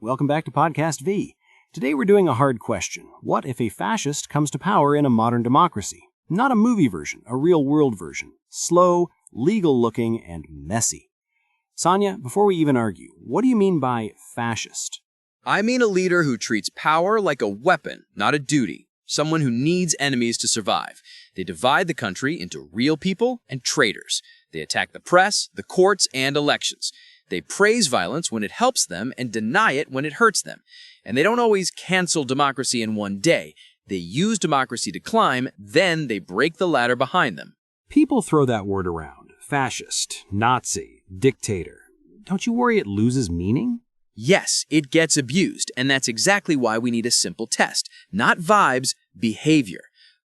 Welcome back to Podcast V. Today we're doing a hard question. What if a fascist comes to power in a modern democracy? Not a movie version, a real-world version. Slow, legal-looking, and messy. Sonia, before we even argue, what do you mean by fascist? I mean a leader who treats power like a weapon, not a duty. Someone who needs enemies to survive. They divide the country into real people and traitors. They attack the press, the courts, and elections. They praise violence when it helps them and deny it when it hurts them. And they don't always cancel democracy in one day. They use democracy to climb, then they break the ladder behind them. People throw that word around. Fascist, Nazi, dictator. Don't you worry it loses meaning? Yes, it gets abused, and that's exactly why we need a simple test. Not vibes, behavior.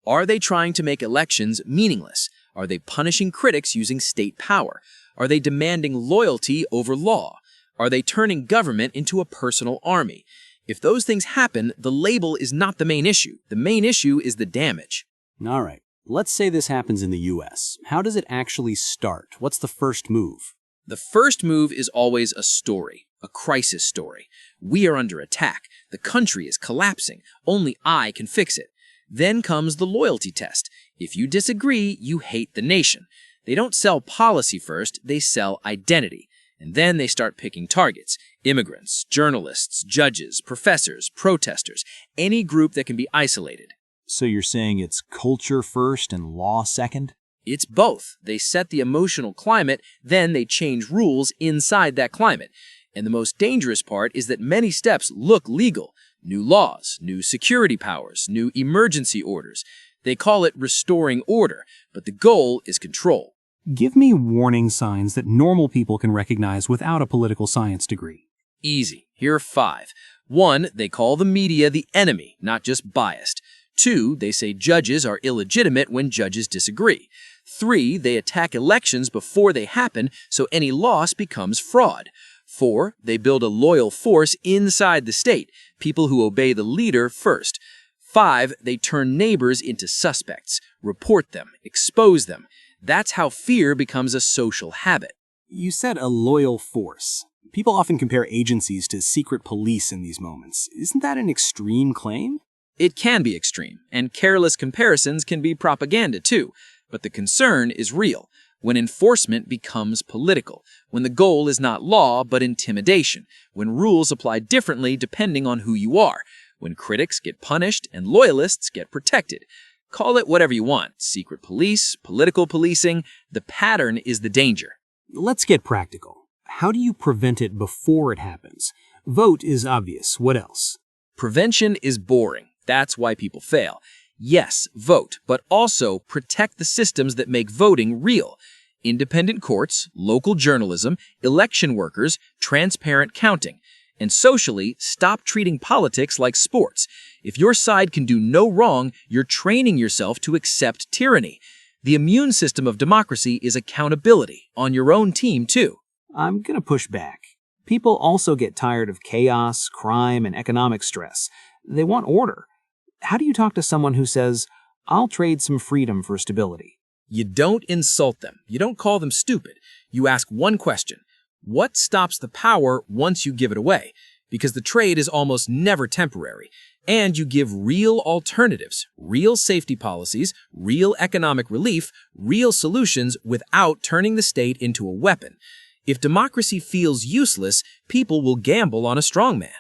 Are they trying to make elections meaningless? Are they punishing critics using state power? Are they demanding loyalty over law? Are they turning government into a personal army? If those things happen, the label is not the main issue. The main issue is the damage. All right, let's say this happens in the U.S. How does it actually start? What's the first move? The first move is always a story, a crisis story. We are under attack. The country is collapsing. Only I can fix it. Then comes the loyalty test. If you disagree, you hate the nation. They don't sell policy first, they sell identity. And then they start picking targets. Immigrants, journalists, judges, professors, protesters, any group that can be isolated. So you're saying it's culture first and law second? It's both. They set the emotional climate, then they change rules inside that climate. And the most dangerous part is that many steps look legal. New laws, new security powers, new emergency orders. They call it restoring order, but the goal is control. Give me warning signs that normal people can recognize without a political science degree. Easy. Here are 5. 1, they call the media the enemy, not just biased. 2, they say judges are illegitimate when judges disagree. 3, they attack elections before they happen, so any loss becomes fraud. 4, they build a loyal force inside the state, people who obey the leader first. 5, they turn neighbors into suspects, report them, expose them. That's how fear becomes a social habit. You said a loyal force. People often compare agencies to secret police in these moments. Isn't that an extreme claim? It can be extreme, and careless comparisons can be propaganda too. But the concern is real, when enforcement becomes political, when the goal is not law but intimidation, when rules apply differently depending on who you are, when critics get punished and loyalists get protected. Call it whatever you want, secret police, political policing, the pattern is the danger. Let's get practical. How do you prevent it before it happens? Vote is obvious. What else? Prevention is boring. That's why people fail. Yes, vote, but also protect the systems that make voting real. Independent courts, local journalism, election workers, transparent counting. And socially, stop treating politics like sports. If your side can do no wrong, you're training yourself to accept tyranny. The immune system of democracy is accountability, on your own team too. I'm gonna push back. People also get tired of chaos, crime, and economic stress. They want order. How do you talk to someone who says, "I'll trade some freedom for stability"? You don't insult them. You don't call them stupid. You ask one question. What stops the power once you give it away? Because the trade is almost never temporary. And you give real alternatives, real safety policies, real economic relief, real solutions without turning the state into a weapon. If democracy feels useless, people will gamble on a strongman.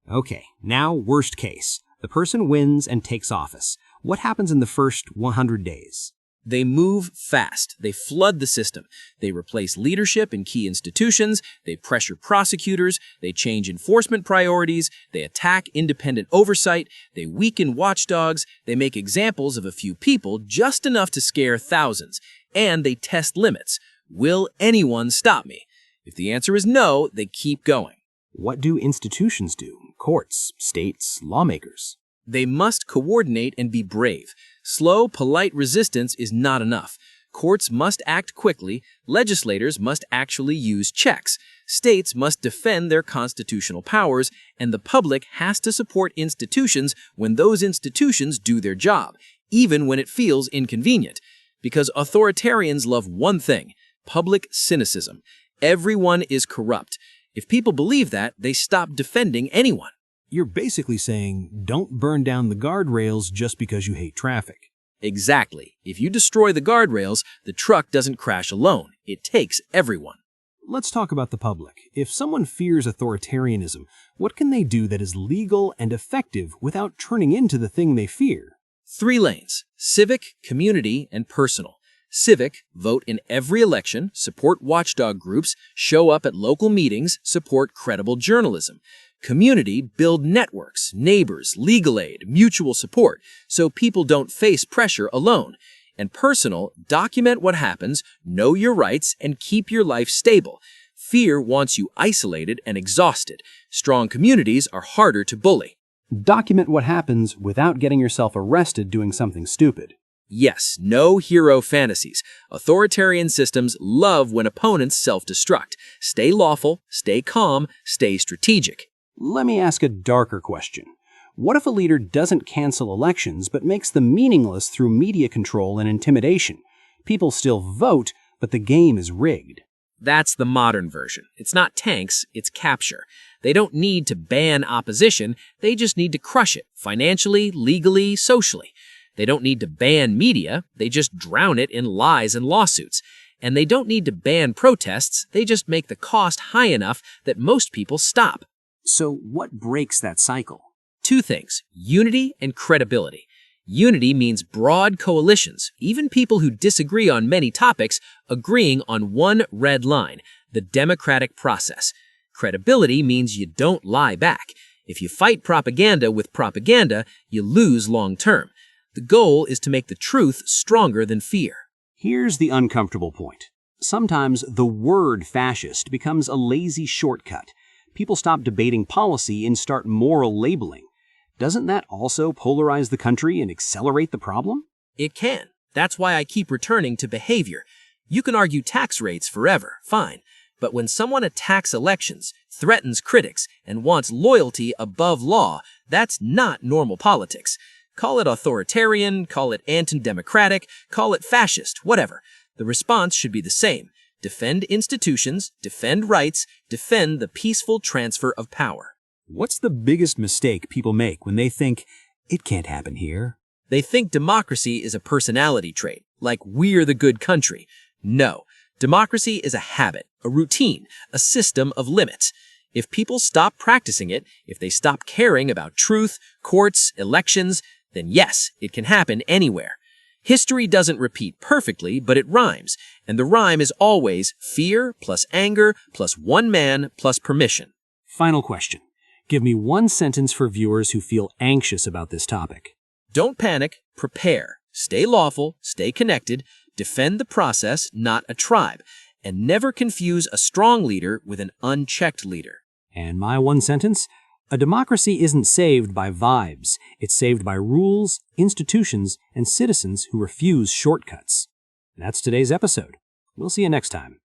Okay, now worst case. The person wins and takes office. What happens in the first 100 days? They move fast. They flood the system. They replace leadership in key institutions. They pressure prosecutors. They change enforcement priorities. They attack independent oversight. They weaken watchdogs. They make examples of a few people, just enough to scare thousands. And they test limits. Will anyone stop me? If the answer is no, they keep going. What do institutions do? Courts, states, lawmakers? They must coordinate and be brave. Slow, polite resistance is not enough. Courts must act quickly, legislators must actually use checks, states must defend their constitutional powers, and the public has to support institutions when those institutions do their job, even when it feels inconvenient. Because authoritarians love one thing: public cynicism. Everyone is corrupt. If people believe that, they stop defending anyone. You're basically saying, don't burn down the guardrails just because you hate traffic. Exactly. If you destroy the guardrails, the truck doesn't crash alone. It takes everyone. Let's talk about the public. If someone fears authoritarianism, what can they do that is legal and effective without turning into the thing they fear? 3 lanes: civic, community, and personal. Civic, vote in every election, support watchdog groups, show up at local meetings, support credible journalism. Community, build networks, neighbors, legal aid, mutual support, so people don't face pressure alone. And personal, document what happens, know your rights, and keep your life stable. Fear wants you isolated and exhausted. Strong communities are harder to bully. Document what happens without getting yourself arrested doing something stupid. Yes, no hero fantasies. Authoritarian systems love when opponents self-destruct. Stay lawful, stay calm, stay strategic. Let me ask a darker question. What if a leader doesn't cancel elections but makes them meaningless through media control and intimidation? People still vote, but the game is rigged. That's the modern version. It's not tanks, it's capture. They don't need to ban opposition, they just need to crush it, financially, legally, socially. They don't need to ban media, they just drown it in lies and lawsuits. And they don't need to ban protests, they just make the cost high enough that most people stop. So what breaks that cycle? 2 things: unity and credibility. Unity means broad coalitions, even people who disagree on many topics, agreeing on one red line, the democratic process. Credibility means you don't lie back. If you fight propaganda with propaganda, you lose long term. The goal is to make the truth stronger than fear. Here's the uncomfortable point. Sometimes the word fascist becomes a lazy shortcut. People stop debating policy and start moral labeling. Doesn't that also polarize the country and accelerate the problem? It can. That's why I keep returning to behavior. You can argue tax rates forever, fine. But when someone attacks elections, threatens critics, and wants loyalty above law, that's not normal politics. Call it authoritarian, call it anti-democratic, call it fascist, whatever. The response should be the same. Defend institutions, defend rights, defend the peaceful transfer of power. What's the biggest mistake people make when they think, it can't happen here? They think democracy is a personality trait, like we're the good country. No, democracy is a habit, a routine, a system of limits. If people stop practicing it, if they stop caring about truth, courts, elections, then yes, it can happen anywhere. History doesn't repeat perfectly, but it rhymes, and the rhyme is always fear plus anger plus one man plus permission. Final question. Give me one sentence for viewers who feel anxious about this topic. Don't panic, prepare, stay lawful, stay connected, defend the process, not a tribe, and never confuse a strong leader with an unchecked leader. And my one sentence? A democracy isn't saved by vibes. It's saved by rules, institutions, and citizens who refuse shortcuts. That's today's episode. We'll see you next time.